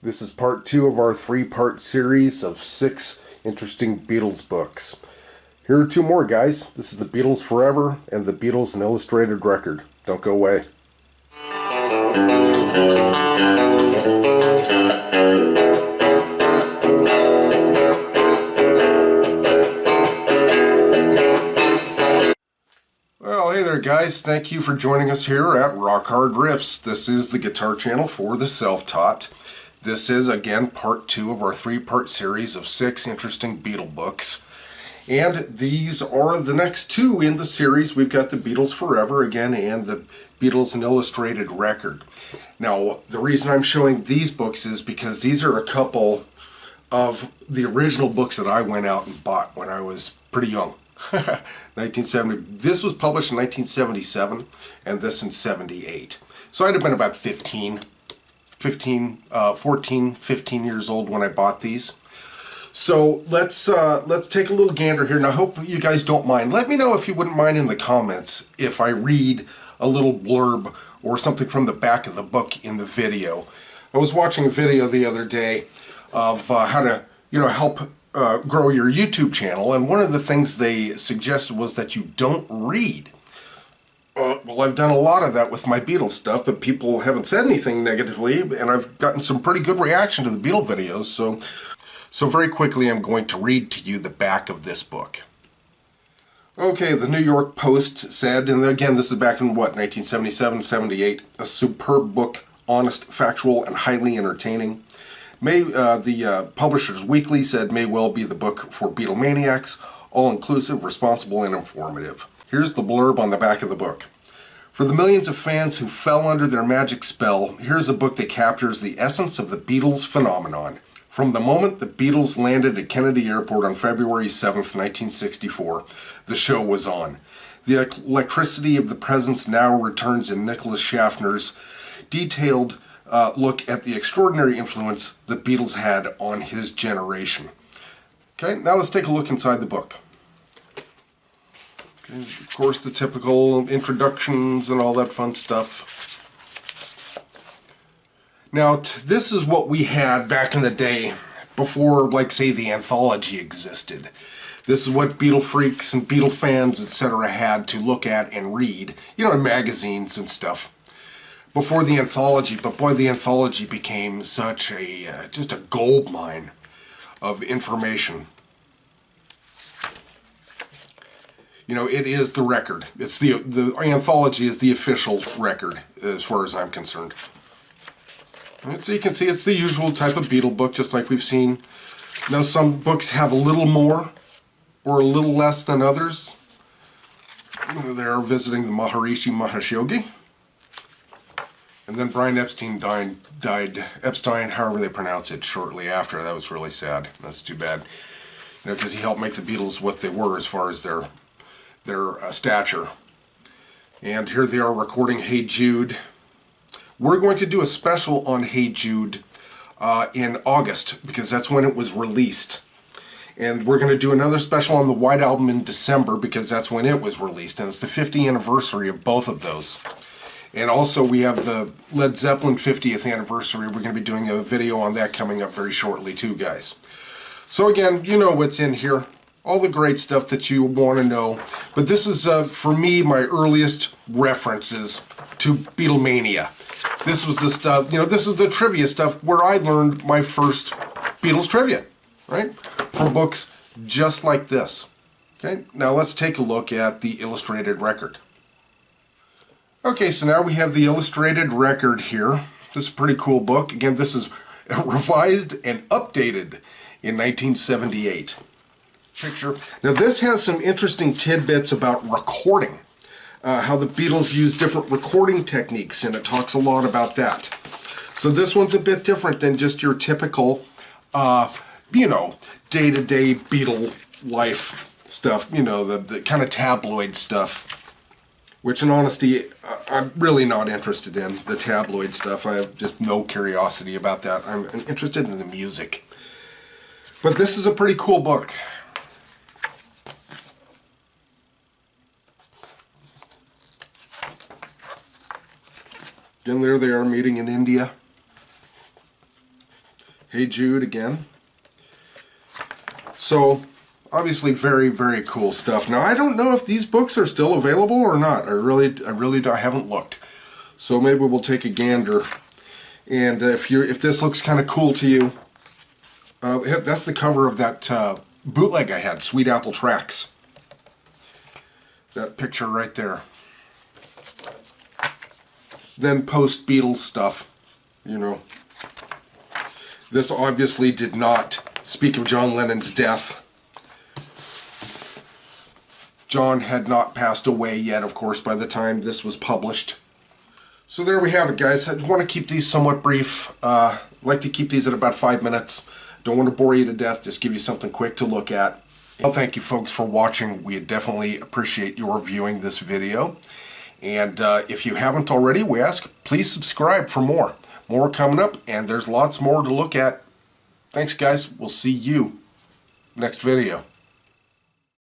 This is part two of our three-part series of 6 interesting Beatles books. Here are 2 more, guys. This is the Beatles Forever and the Beatles An Illustrated Record. Don't go away. Well, hey there, guys. Thank you for joining us here at Rock Hard Riffs. This is the guitar channel for the self-taught. This is, again, part 2 of our 3-part series of 6 interesting Beatle books. And these are the next 2 in the series. We've got the Beatles Forever, again, and the Beatles An Illustrated Record. Now, the reason I'm showing these books is because these are a couple of the original books that I went out and bought when I was pretty young. 1970. This was published in 1977, and this in 78. So I'd have been about 14, 15 years old when I bought these. So let's take a little gander here. Now, I hope you guys don't mind. Let me know if you wouldn't mind in the comments if I read a little blurb or something from the back of the book in the video. I was watching a video the other day of how to, help grow your YouTube channel, and one of the things they suggested was that you don't read. Well, I've done a lot of that with my Beatles stuff, but people haven't said anything negatively, and I've gotten some pretty good reaction to the Beatle videos, so very quickly I'm going to read to you the back of this book. Okay, the New York Post said, and again, this is back in, 1977, 78, a superb book, honest, factual, and highly entertaining. The Publishers Weekly said, may well be the book for Beatlemaniacs, all-inclusive, responsible, and informative. Here's the blurb on the back of the book. For the millions of fans who fell under their magic spell, here's a book that captures the essence of the Beatles phenomenon. From the moment the Beatles landed at Kennedy Airport on February 7th, 1964, the show was on. The electricity of the presence now returns in Nicholas Schaffner's detailed look at the extraordinary influence the Beatles had on his generation. Okay, now let's take a look inside the book. Okay, of course, the typical introductions and all that fun stuff. Now, this is what we had back in the day before, like, say, the anthology existed. This is what Beatle freaks and Beatle fans, etc. had to look at and read, in magazines and stuff. Before the anthology, but boy, the anthology became such a, just a gold mine of information. It is the record. It's the anthology is the official record, as far as I'm concerned. And so you can see it's the usual type of Beatle book, just like we've seen. Now, some books have a little more or a little less than others. They're visiting the Maharishi Mahesh Yogi. And then Brian Epstein died, Epstein, however they pronounce it, shortly after. That was really sad. That's too bad. Because he helped make the Beatles what they were as far as their stature. And here they are recording Hey Jude. We're going to do a special on Hey Jude in August, because that's when it was released. And we're going to do another special on the White Album in December, because that's when it was released. And it's the 50th anniversary of both of those. And also we have the Led Zeppelin 50th anniversary. We're going to be doing a video on that coming up very shortly too, guys. So again, you know what's in here. All the great stuff that you want to know. But this is, for me, my earliest references to Beatlemania. This was the stuff, this is the trivia stuff where I learned my first Beatles trivia, right? From books just like this. Okay, now let's take a look at the illustrated record. Okay, so now we have the illustrated record here. This is a pretty cool book. Again, this is revised and updated in 1978. Picture. Now this has some interesting tidbits about recording. How the Beatles use different recording techniques, and it talks a lot about that. So this one's a bit different than just your typical, day-to-day Beatle life stuff, the kind of tabloid stuff. Which, in honesty, I'm really not interested in, the tabloid stuff. I have just no curiosity about that. I'm interested in the music. But this is a pretty cool book. And there they are meeting in India. Hey Jude again. So, obviously very, very cool stuff. Now, I don't know if these books are still available or not. I haven't looked. So maybe we'll take a gander. And if this looks kind of cool to you, that's the cover of that bootleg I had, Sweet Apple Tracks. That picture right there. Then post-Beatles stuff, you know. This obviously did not speak of John Lennon's death. John had not passed away yet, of course, by the time this was published. So there we have it, guys. I want to keep these somewhat brief. I like to keep these at about 5 minutes. Don't want to bore you to death, just give you something quick to look at. Well, thank you folks for watching. We definitely appreciate your viewing this video. And if you haven't already, we ask, please subscribe for more. More coming up, and there's lots more to look at. Thanks, guys. We'll see you next video.